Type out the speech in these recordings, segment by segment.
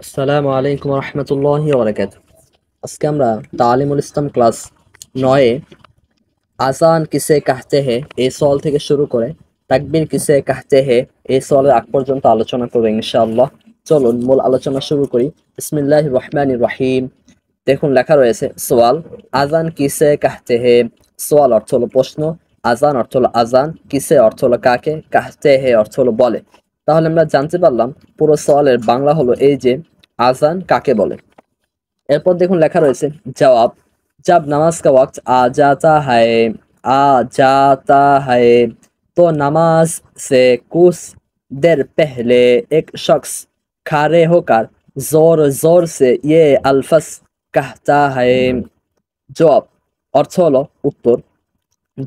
আসসালামু আলাইকুম রহমতুল্লাহি ওবরাকাতুহু। আজকে আমরা তালিমুল ইসলাম ক্লাস 9 আজান কিসে কাহতে হে এই সওয়াল থেকে শুরু করে তাকবীর কিসে কাহতে হে এই সওয়ালের আগ পর্যন্ত আলোচনা করব ইনশাআল্লাহ। চলুন মূল আলোচনা শুরু করি। বিসমিল্লাহির রহমানির রহিম। দেখুন লেখা রয়েছে সওয়াল, আজান কিসে কাহতে হে। সওয়াল অর্থ হলো প্রশ্ন, আজান অর্থ হলো আজান, কিসে অর্থ হলো কাকে, কাহতে হে অর্থ হলো বলে। তাহলে আমরা জানতে পারলাম পুরো সওয়ালের বাংলা হলো এই যে আজান কাকে বলে। এরপর দেখুন লেখা রয়েছে জবাব, जब नमाज का वक्त आ जाता है तो नमाज से कुछ देर पहले एक शख्स खड़े होकर जोर जोर से ये अल्फज कहता है। जवाब अर्थ হলো উত্তর,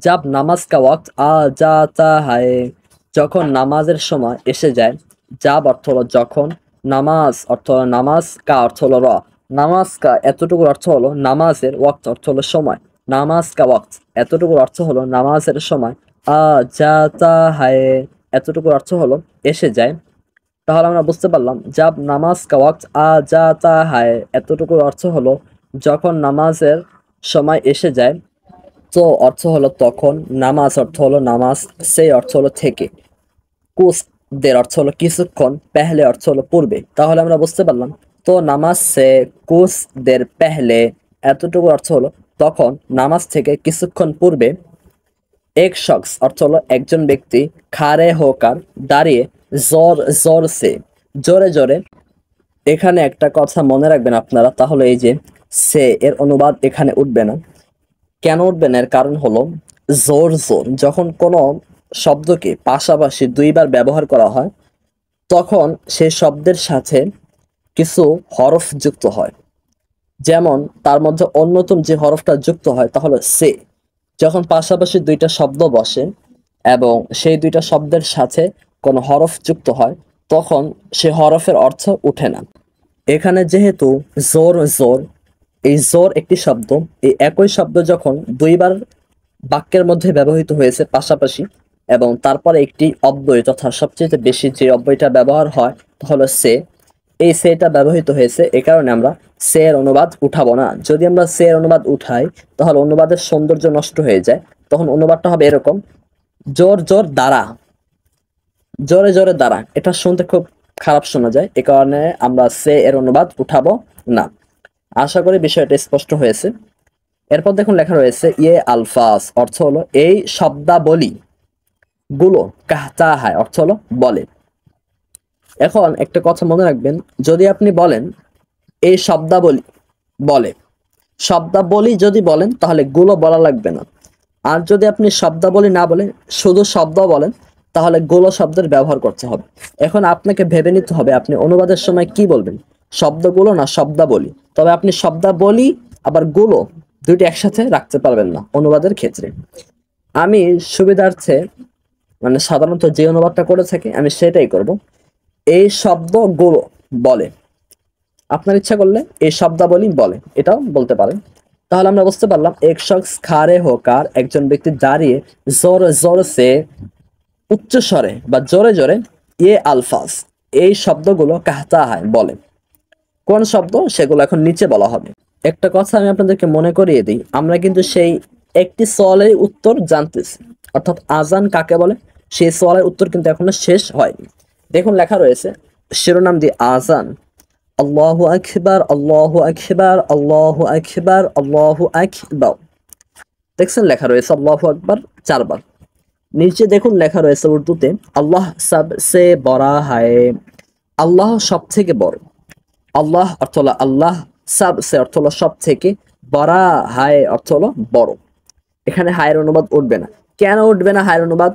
জাব নামাজ কা ওয়াক্ত আ জাতা হায়, যখন নামাজের সময় এসে যায়। জাব অর্থ হলো যখন, নামাজ অর্থ হলো নামাজ, কা অর্থ হলো র। নামাজ কা এতটুকুর অর্থ হলো নামাজের, ওয়াক্ত অর্থ হলো সময়। নামাজ কা ওয়াক্ত এতটুকুর অর্থ হলো নামাজের সময়। আ জাতা হায় এতটুকুর অর্থ হলো এসে যায়। তাহলে আমরা বুঝতে পারলাম জাব নামাজ কা ওয়াক্ত আ জাতা হায় এতটুকুর অর্থ হলো যখন নামাজের সময় এসে যায়। তো অর্থ হলো তখন, নামাজ অর্থ হলো নামাজ, সেই অর্থ হলো থেকে, কুস দের অর্থ হলো কিছুক্ষণ, পেহলে অর্থ হলো পূর্বে। তাহলে আমরা বুঝতে পারলাম তো নামাজ সে কুস দের পেহলে এতটুকু অর্থ হলো তখন, নামাজ থেকে কিছুক্ষণ পূর্বে। এক শখস অর্থ হলো একজন ব্যক্তি, খারে হোকার দাঁড়িয়ে, জোর জোর সে জোরে জোরে। এখানে একটা কথা মনে রাখবেন আপনারা, তাহলে এই যে সে এর অনুবাদ এখানে উঠবে না। কেন উঠবে না? এর কারণ হলো জোর জোর যখন কোনো শব্দকে পাশাপাশি দুইবার ব্যবহার করা হয় তখন সেই শব্দের সাথে কিছু হরফ যুক্ত হয়। যেমন তার মধ্যে অন্যতম যে হরফটা যুক্ত হয় তা হলো সে। যখন পাশাপাশি দুইটা শব্দ বসে এবং সেই দুইটা শব্দের সাথে কোনো হরফ যুক্ত হয় তখন সে হরফের অর্থ উঠে না। এখানে যেহেতু জোর জোর, এই জোর একটি শব্দ, এই একই শব্দ যখন দুইবার বাক্যের মধ্যে ব্যবহৃত হয়েছে পাশাপাশি এবং তারপরে একটি অব্যয় তথা সবচেয়ে বেশি যে অব্যয়টা ব্যবহার হয় তা হলো সে, এই সেটা ব্যবহৃত হয়েছে। এ কারণে আমরা সে এর অনুবাদ উঠাবো না। যদি আমরা সে এর অনুবাদ উঠাই তাহলে অনুবাদের সৌন্দর্য নষ্ট হয়ে যায়। তখন অনুবাদটা হবে এরকম, জোর জোর দ্বারা, জোরে জোরে দ্বারা। এটা শুনতে খুব খারাপ শোনা যায়, এ কারণে আমরা সে এর অনুবাদ উঠাবো না। আশা করি বিষয়টা স্পষ্ট হয়েছে। এরপর দেখুন লেখা রয়েছে ইয়ে আলফাজ অর্থ হলো এই শব্দাবলী গুলো, কাহতা হয় অর্থ হলো বলে। এখন একটা কথা মনে রাখবেন, যদি আপনি বলেন এই শব্দাবলী বলে, শব্দাবলী যদি বলেন তাহলে গুলো বলা লাগবে না। আর যদি আপনি শব্দাবলী না বলে শুধু শব্দ বলেন তাহলে গুলো শব্দের ব্যবহার করতে হবে। এখন আপনাকে ভেবে নিতে হবে আপনি অনুবাদের সময় কি বলবেন, শব্দগুলো না শব্দাবলী। তবে আপনি শব্দাবলী আবার গুলো দুইটি একসাথে রাখতে পারবেন না অনুবাদের ক্ষেত্রে। আমি সুবিধার্থে মানে সাধারণত যে অনুবাদটা করে থাকি আমি সেটাই করব, এই শব্দগুলো বলে। আপনার ইচ্ছা করলে এই শব্দাবলী বলে এটাও বলতে পারেন। তাহলে আমরা বুঝতে পারলাম এক শখস খারে হোকার একজন ব্যক্তি দাঁড়িয়ে, জোর জোর সে উচ্চ স্বরে বা জোরে জোরে, ইয়ে আলফাজ এই শব্দগুলো কাহতা হয় বলে। কোন শব্দ সেগুলো এখন নিচে বলা হবে। একটা কথা আমি আপনাদেরকে মনে করিয়ে দিই, আমরা কিন্তু সেই একটি সওয়ালের উত্তর জানতেছি, অর্থাৎ আজান কাকে বলে সেই সওয়ালের উত্তর কিন্তু এখনো শেষ হয়নি। দেখুন লেখা রয়েছে শিরোনাম দিয়ে আজান, আল্লাহু আকবার আল্লাহু আকবার আল্লাহু আকবার আল্লাহু আকবার। দেখছেন লেখা রয়েছে আল্লাহু আকবার 4 বার। নিচে দেখুন লেখা রয়েছে উর্দুতে আল্লাহ সবসে বড়া হায়, আল্লাহ সব থেকে বড়। আল্লাহ অর্থ হলো আল্লাহ, সবসে অর্থ হলো সব থেকে, বড়া হায় অর্থ হলো বড়। এখানে হায়ের অনুবাদ উঠবে না। কেন উঠবে না হায়ের অনুবাদ?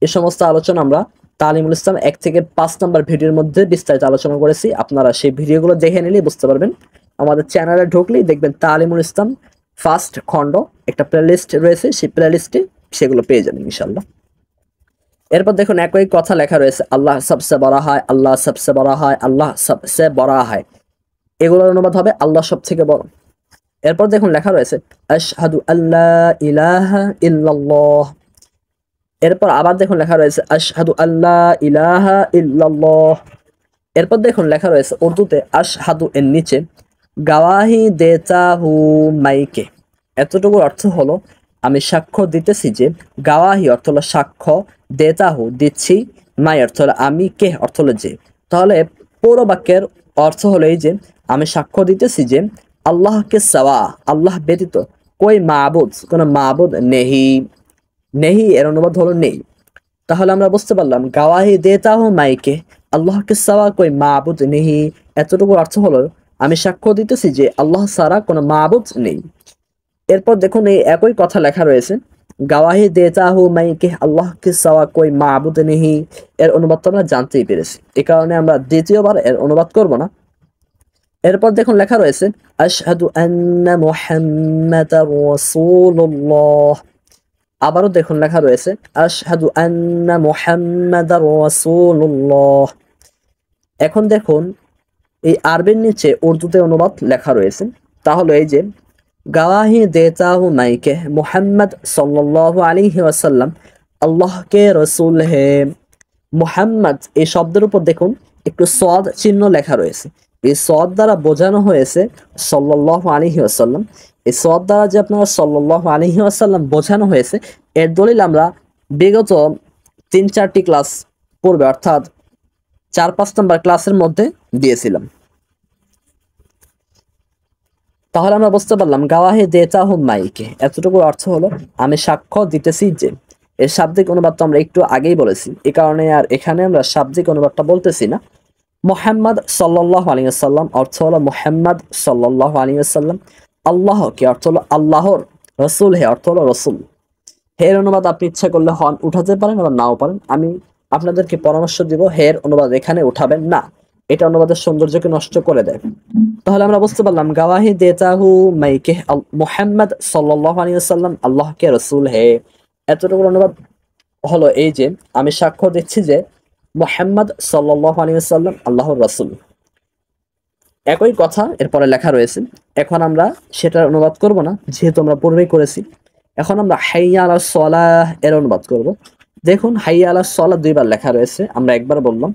এ সমস্ত আলোচনা আমরা তালিমুল ইসলাম 1 থেকে 5 নম্বর ভিডিওর মধ্যে বিস্তারিত আলোচনা করেছি। আপনারা সেই ভিডিওগুলো দেখে নিলেই বুঝতে পারবেন। আমাদের চ্যানেলে ঢুকলেই দেখবেন তালিমুল ইসলাম ফার্স্ট খণ্ড একটা প্লেলিস্ট রয়েছে, সেই প্লেলিস্টে সেগুলো পেয়ে যাবেন ইনশাআল্লাহ। এরপর দেখুন একই কথা লেখা রয়েছে আল্লাহ সবসে বড়া হয়, আল্লাহ সবসে বড়া হয়, আল্লাহ সবসে বড়া হয়। এগুলোর অনুবাদ হবে আল্লাহ সব থেকে বড়। এরপর দেখুন লেখা রয়েছে আশহাদু আল্লা ইলাহা ইল্লাল্লাহ। এরপর আবার দেখুন লেখা রয়েছে আশহাদু আল্লা ইলাহা ইল্লাল্লাহ। এরপর দেখুন লেখা রয়েছে উর্দুতে আশহাদু এর নিচে গাওয়াহি দেতা হু মাইকে, এতটুকুর অর্থ হলো আমি সাক্ষ্য দিতেছি যে, গাওয়াহি অর্থ হলো সাক্ষ্য, দেতাহু দিচ্ছি, মাই অর্থ হলো আমি, কে অর্থ হলো যে। তাহলে পুরো বাক্যের অর্থ হলো এই যে আমি সাক্ষ্য দিতেছি যে আল্লাহকে সাওয়া, আল্লাহ ব্যতীত কই মাবুদ, কোনো মাবুদ নেহি। নেহি এর অনুবাদ হলো নেই। তাহলে আমরা বুঝতে পারলাম গাওয়াহি দেতাহু মাইকে আল্লাহকে সাওয়া কই মাবুদ নেহি, এতটুকু অর্থ হলো আমি সাক্ষ্য দিতেছি যে আল্লাহ ছাড়া কোনো মাবুদ নেই। এরপর দেখুন এই একই কথা লেখা রয়েছে গাওয়াহি দেতাহু মাইকে আল্লাহকে সাওয়া কই মাবুদ নেহি, এর অনুবাদ তো আমরা জানতেই পেরেছি, এই কারণে আমরা দ্বিতীয়বার এর অনুবাদ করব না। এরপর দেখুন লেখা রয়েছে আশহাদু আন্না মুহাম্মাদার রাসূলুল্লাহ, আবারও দেখুন লেখা রয়েছে আশহাদু আন্না মুহাম্মাদার রাসূলুল্লাহ। এখন দেখুন এই আরবির নিচে উর্দুতে অনুবাদ লেখা রয়েছে, তাহলে এই যে গাওয়াহি দেতা হু মাইকে মুহাম্মদ সাল্লাল্লাহু আলাইহি ওয়াসাল্লাম আল্লাহ কে রসুল হে। মুহাম্মদ এই শব্দের উপর দেখুন একটু সদ চিহ্ন লেখা রয়েছে, এই সদ দ্বারা বোঝানো হয়েছে সাল্লাল্লাহু আলাইহি ওয়াসাল্লাম। এই সদ দ্বারা যে আপনারা সাল্লাল্লাহু আলাইহি ওয়াসাল্লাম বোঝানো হয়েছে এর দলিল আমরা বিগত 3-4টি ক্লাস পূর্বে অর্থাৎ 4-5 নম্বর ক্লাসের মধ্যে দিয়েছিলাম। তাহলে আমরা বুঝতে পারলাম গাওয়াহে দেতা হু মাইকে, এতটুকু অর্থ হলো আমি সাক্ষ্য দিতেছি যে। এর শাব্দিক অনুবাদ তো আমরা একটু আগেই বলেছি, এই কারণে আর এখানে আমরা শাব্দিক অনুবাদটা বলতেছি না। মুহাম্মদ সাল্লাল্লাহু আলাইহি ওয়াসাল্লাম অর্থ হলো মুহাম্মদ সাল্লাল্লাহু আলাইহি ওয়াসাল্লাম, আল্লাহ কে অর্থ হলো আল্লাহর, রসুল হে অর্থ হলো রসুল। হের অনুবাদ আপনি ইচ্ছা করলে হন উঠাতে পারেন আবার নাও পারেন, আমি আপনাদেরকে পরামর্শ দিব হের অনুবাদ এখানে উঠাবেন না, এটা অনুবাদের সৌন্দর্যকে নষ্ট করে দেয়। তাহলে আমরা বুঝতে পারলাম গাওয়াহি দেতাহু মাইকে মুহাম্মদ সাল্লাল্লাহু আলাইহি ওয়াসাল্লাম আল্লাহকে রসুল হে, এতটুকু অনুবাদ হলো এই যে আমি সাক্ষ্য দিচ্ছি যে মুহাম্মদ সাল্লাল্লাহু আলাইহি ওয়াসাল্লাম আল্লাহর রাসূল। একই কথা এরপরে লেখা রয়েছে, এখন আমরা সেটার অনুবাদ করব না যেহেতু আমরা পূর্বেই করেছি। এখন আমরা হাইয়া আলাস সালাহ এর অনুবাদ করব। দেখুন হাইয়া আলাস সালাহ দুইবার লেখা রয়েছে, আমরা একবার বললাম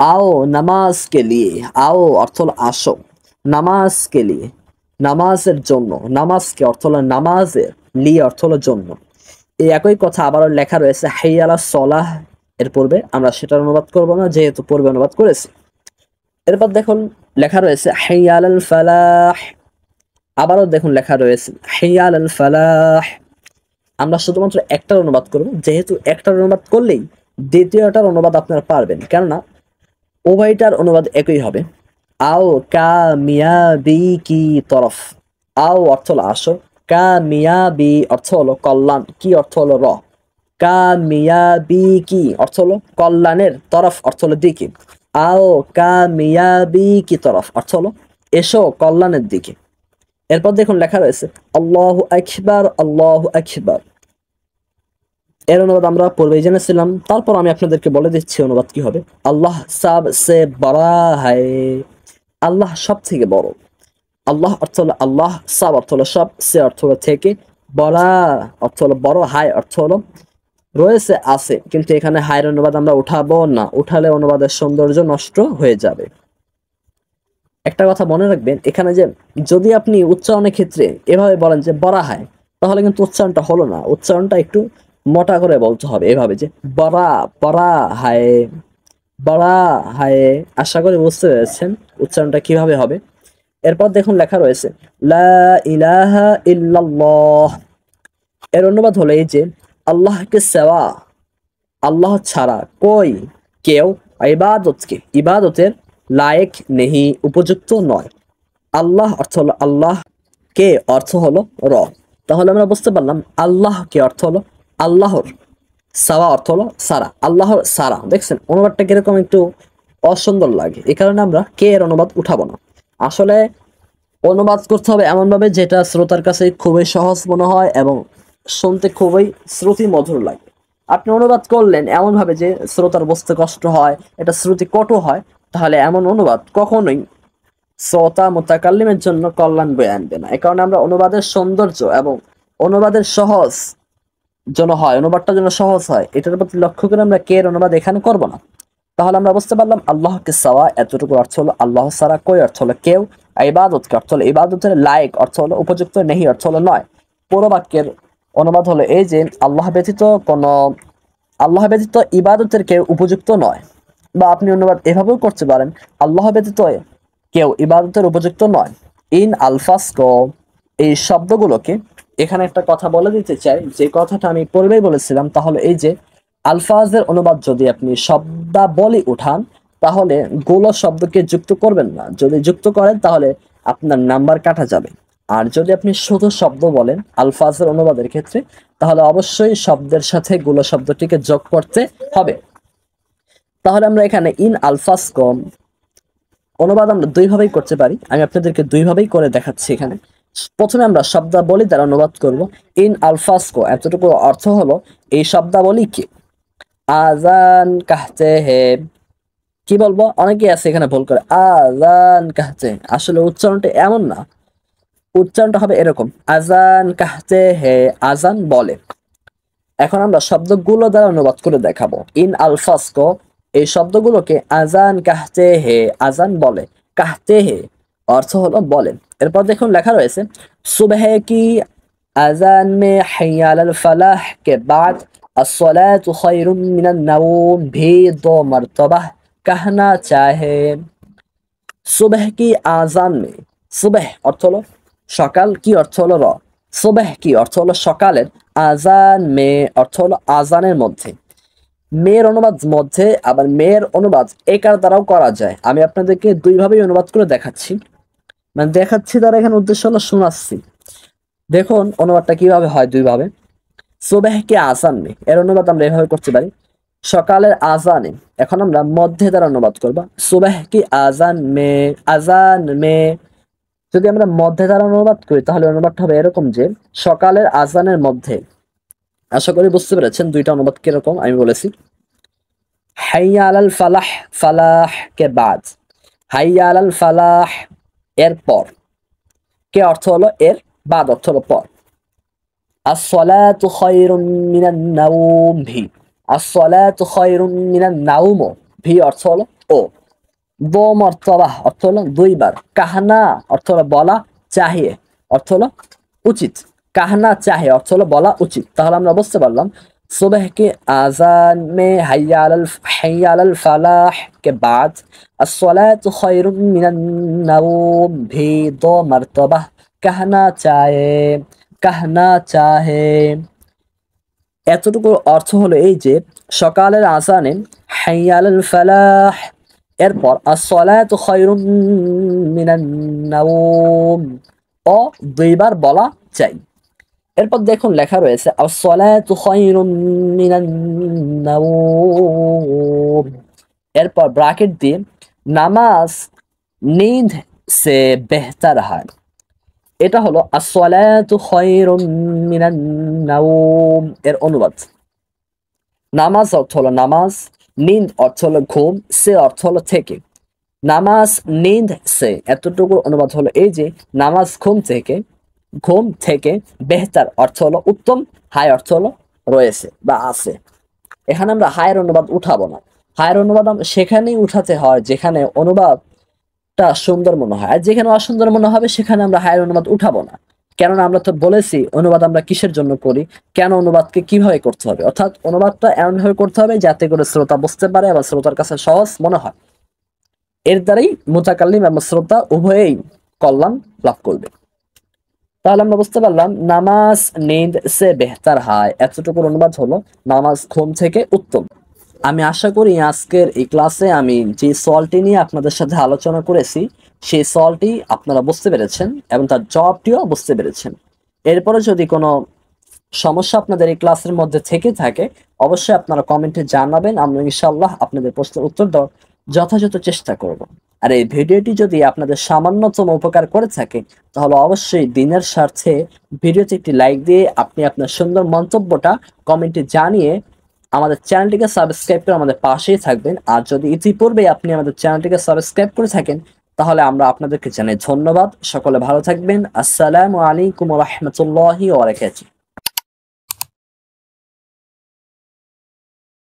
आओ নামাজ কে লিয়ে, आओ অর্থ হলো আসো, নামাজ কে লিয়ে নামাজের জন্য, নামাজ কে অর্থ হলো নামাজের, লিয়ে অর্থ হলো জন্য। এই একই কথা আবারও লেখা রয়েছে হাইয়া আলাস সালাহ এর পূর্বে, আমরা সেটার অনুবাদ করব না যেহেতু পূর্বে অনুবাদ করেছি। এরপর দেখুন লেখা রয়েছে হাইয়া আলাল ফালাহ, আবারও দেখুন লেখা রয়েছে হাইয়া আলাল ফালাহ। আমরা শুধুমাত্র একটার অনুবাদ করব, যেহেতু একটার অনুবাদ করলেই দ্বিতীয়টার অনুবাদ আপনারা পারবেন, কেননা উভয়টার অনুবাদ একই হবে। আও কামিয়াবি কি তরফ, আও অর্থ হলো আসো, কামিয়াবি অর্থ হলো কল্যাণ, কি অর্থ হলো র, কামিয়াবি কি অর্থ হলো কল্যাণের, তরফ অর্থ হলো দিকে, আও কামিয়াবি কি তরফ অর্থ হলো এসো কল্যাণের দিকে। এরপর দেখুন লেখা রয়েছে আল্লাহু আকবার, আল্লাহু আকবার। এর অনুবাদ আমরা পূর্বেই জেনেছিলাম, তারপর আমি আপনাদেরকে বলে দিচ্ছি অনুবাদ কি হবে। আল্লাহ সাব সে বড়া হায়, আল্লাহ সব থেকে বড়। আল্লাহ অর্থ হলো আল্লাহ, সাব অর্থ হলো সব, সে অর্থ হলো থেকে, বড়া অর্থ হলো বড়, হায় অর্থ হলো রয়েছে আছে, কিন্তু এখানে হায়ের অনুবাদ আমরা উঠাবো না, উঠালে অনুবাদের সৌন্দর্য নষ্ট হয়ে যাবে। একটা কথা মনে রাখবেন, এখানে যে যদি আপনি উচ্চারণের ক্ষেত্রে এভাবে বলেন যে বড়া হায়, তাহলে কিন্তু উচ্চারণটা হলো না, উচ্চারণটা একটু মোটা করে বলতে হবে, এভাবে যে বড়া বড়া হায়, বড়া হায়। আশা করি বুঝতে পেরেছেন উচ্চারণটা কিভাবে হবে। এরপর দেখুন লেখা রয়েছে লা ইলাহা ইল্লাল্লাহ, এর অনুবাদ হলো এই যে আল্লাহকে সেওয়া, আল্লাহ ছাড়া কই কেউ ইবাদতকে, ইবাদতের লায়েক নেহি, উপযুক্ত নয়। আল্লাহ অর্থ হলো আল্লাহ, কে অর্থ হলো র। তাহলে আমরা বুঝতে পারলাম আল্লাহ কে অর্থ হলো আল্লাহর, সাওয়া অর্থ হলো সারা, আল্লাহর সারা। দেখছেন অনুবাদটা কিরকম একটু অসুন্দর লাগে, এই কারণে আমরা কে এর অনুবাদ উঠাবো না। আসলে অনুবাদ করতে হবে এমনভাবে যেটা শ্রোতার কাছে খুবই সহজ মনে হয় এবং শুনতে খুবই শ্রুতি মধুর লাগে। আপনি অনুবাদ করলেন এমনভাবে যে শ্রোতার বুঝতে কষ্ট হয়, এটা শ্রুতি কটু হয়, তাহলে এমন অনুবাদ কখনোই শ্রোতা মুতাকাল্লিমের জন্য কল্যাণ বয়ে আনবে না। এই কারণে আমরা অনুবাদের সৌন্দর্য এবং অনুবাদের সহজ যেন হয়, অনুবাদটা যেন সহজ হয়, এটার প্রতি লক্ষ্য করে আমরা কে এর অনুবাদ এখানে করব না। তাহলে আমরা বুঝতে পারলাম আল্লাহকে সাওয়া এতটুকু অর্থ হলো আল্লাহ ছাড়া কই অর্থ হলো কেউ, ইবাদতকে অর্থ হলো ইবাদতের লায়ক অর্থ হলো উপযুক্ত, নেহি অর্থ হলো নয়। পুরো বাক্যের অনুবাদ হলো এই যে আল্লাহ ব্যতীত ইবাদতের কেউ উপযুক্ত নয়, বা আপনি অনুবাদ এভাবেও করতে পারেন আল্লাহ ব্যতীত কেউ ইবাদতের উপযুক্ত নয়। ইন আলফাস কো, এই শব্দগুলোকে এখানে একটা কথা বলে দিতে চাই, যে কথাটা আমি পূর্বেই বলেছিলাম, তাহলে এই যে আলফাজের অনুবাদ যদি আপনি শব্দাবলী উঠান তাহলে গোলো শব্দকে যুক্ত করবেন না, যদি যুক্ত করেন তাহলে আপনার নাম্বার কাটা যাবে। আর যদি আপনি শুধু শব্দ বলেন আলফাজের অনুবাদের ক্ষেত্রে তাহলে অবশ্যই শব্দের সাথে গোলো শব্দটিকে যোগ করতে হবে। তাহলে আমরা এখানে ইন আলফাস কম অনুবাদ আমরা দুইভাবেই করতে পারি, আমি আপনাদেরকে দুইভাবেই করে দেখাচ্ছি। এখানে প্রথমে আমরা শব্দাবলী দ্বারা অনুবাদ করব। ইন আলফাসকো এতটুকু অর্থ হলো এই শব্দাবলী কি, আজান কাহতে হে, কি বলবো, অনেকেই আছে এখানে ভুল করে আজান কাহতে, আসলে উচ্চারণটা এমন না, উচ্চারণটা হবে এরকম আজান কাহতে হে, আজান বলে। এখন আমরা শব্দগুলো দ্বারা অনুবাদ করে দেখাবো। ইন আলফাসকো এই শব্দগুলোকে আজান কাহতে হে, আজান বলে, কাহতে হে অর্থ হলো বলেন। এরপর দেখুন লেখা রয়েছে সুবহ কি আজান মে হাইয়া আলাল ফালাহ কে বাদ আসসালাতু খায়রুম মিনান নাওম ভি দো মর্তবাহ कहना चाहे। সুবহ কি আজান মে, সুবহ অর্থ হলো সকাল, কি অর্থ হলো র, সুবহ কি অর্থ হলো সকালের, আজান মে অর্থ হলো আজানের মধ্যে। মেয়ের অনুবাদ মধ্যে, আবার মেয়ের অনুবাদ একার দ্বারাও করা যায়। আমি আপনাদেরকে দুইভাবেই অনুবাদ করে দেখাচ্ছি, মানে দেখাচ্ছি দ্বারা এখানে উদ্দেশ্য হলো শোনাচ্ছি। দেখুন অনুবাদটা কিভাবে হয় দুইভাবে। সুবহ কি আজান মে এর অনুবাদ আমরা এভাবে করতে পারি সকালের আজানে। এখন আমরা মধ্যে দ্বারা অনুবাদ করব সুবহ কি আজান মে, আজান মে। যদি আমরা মধ্যে দ্বারা অনুবাদ করি তাহলে অনুবাদটা হবে এরকম যে সকালের আজানের মধ্যে। আশা করি বুঝতে পেরেছেন দুইটা অনুবাদ কিরকম আমি বলেছি। হাইয়া আলাল ফালাহ, ফালাহ কে বাদ, হাইয়া আলাল ফালাহ এর পর, কে অর্থ হলো এর, বাদ অর্থ হলো পর। আসসালাতু খায়রুম মিনান নাওম ভি, আসসালাতু খায়রুম মিনান নাওম, ভি অর্থ হলো ও, দো মর্তবাহ অর্থ হলো দুইবার, কাহনা অর্থ হলো বলা, চাহিয়ে অর্থ হলো উচিত, কাহনা চাহে অর্থ হলো বলা উচিত। তাহলে আমরা বুঝতে পারলাম सुबह के आज़ान में हय्या अलल फलाह के बाद अस्सलातु खैरुम मिनन नौम भी दो मर्तबा कहना चाहे। এতটুকু অর্থ হলো এই যে সকালের আজানে হাইয়া আলাল ফালাহ এরপর আসসালাতু খায়রুম মিনান নাওম ও দুইবার বলা চাই। এরপর দেখুন লেখা রয়েছে আসসালাতু খায়রুম মিনান নাওম, এরপর ব্র্যাকেট দিয়ে নামাজ নীंद সে বেহতর হয়। এটা হলো আসসালাতু খায়রুম মিনান নাওম এর অনুবাদ। নামাজ অর্থ হলো নামাজ, নীंद অর্থ হলো ঘুম, সে অর্থ হলো থেকে। নামাজ নীंद সে এতটুকু অনুবাদ হলো এই যে নামাজ ঘুম থেকে বেহতার অর্থ হলো উত্তম, হাই অর্থ হলো রয়েছে বা আছে। এখানে আমরা হায়ের অনুবাদ উঠাবো না, হায়ের অনুবাদ আমরা সেখানেই উঠাতে হয় যেখানে অনুবাদটা সুন্দর মনে হয়, আর যেখানে অসুন্দর মনে হবে সেখানে আমরা হায়ের অনুবাদ উঠাবো না। কেননা আমরা তো বলেছি অনুবাদ আমরা কিসের জন্য করি, কেন অনুবাদকে কিভাবে করতে হবে, অর্থাৎ অনুবাদটা এমনভাবে করতে হবে যাতে করে শ্রোতা বুঝতে পারে এবং শ্রোতার কাছে সহজ মনে হয়। এর দ্বারাই মুতাকাল্লিম এবং শ্রোতা উভয়েই কল্যাণ লাভ করবে। তাহলে আমরা বুঝতে পারলাম নামাজ নীंद সে বেহতার হয় এতটুকুর অনুবাদ হলো নামাজ ঘুম থেকে উত্তম। আমি আশা করি আজকের এই ক্লাসে আমি যে সলটি নিয়ে আপনাদের সাথে আলোচনা করেছি সেই সলটি আপনারা বুঝতে পেরেছেন এবং তার জবাবটিও বুঝতে পেরেছেন। এরপরে যদি কোনো সমস্যা আপনাদের এই ক্লাসের মধ্যে থেকে থাকে অবশ্যই আপনারা কমেন্টে জানাবেন, আমরা ইনশাআল্লাহ আপনাদের প্রশ্নের উত্তর দেওয়ার যথাযথ চেষ্টা করব। আর এই ভিডিওটি যদি আপনাদের সামান্যতম উপকার করে থাকে তাহলে অবশ্যই দিনের স্বার্থে ভিডিওতে একটি লাইক দিয়ে আপনি আপনার সুন্দর মন্তব্যটা কমেন্টে জানিয়ে আমাদের চ্যানেলটিকে সাবস্ক্রাইব করে আমাদের পাশেই থাকবেন। আর যদি ইতিপূর্বে আপনি আমাদের চ্যানেলটিকে সাবস্ক্রাইব করে থাকেন তাহলে আমরা আপনাদেরকে জানাই ধন্যবাদ। সকলে ভালো থাকবেন। আসসালামু আলাইকুম ওয়া রাহমাতুল্লাহি ওয়া বারাকাতুহু।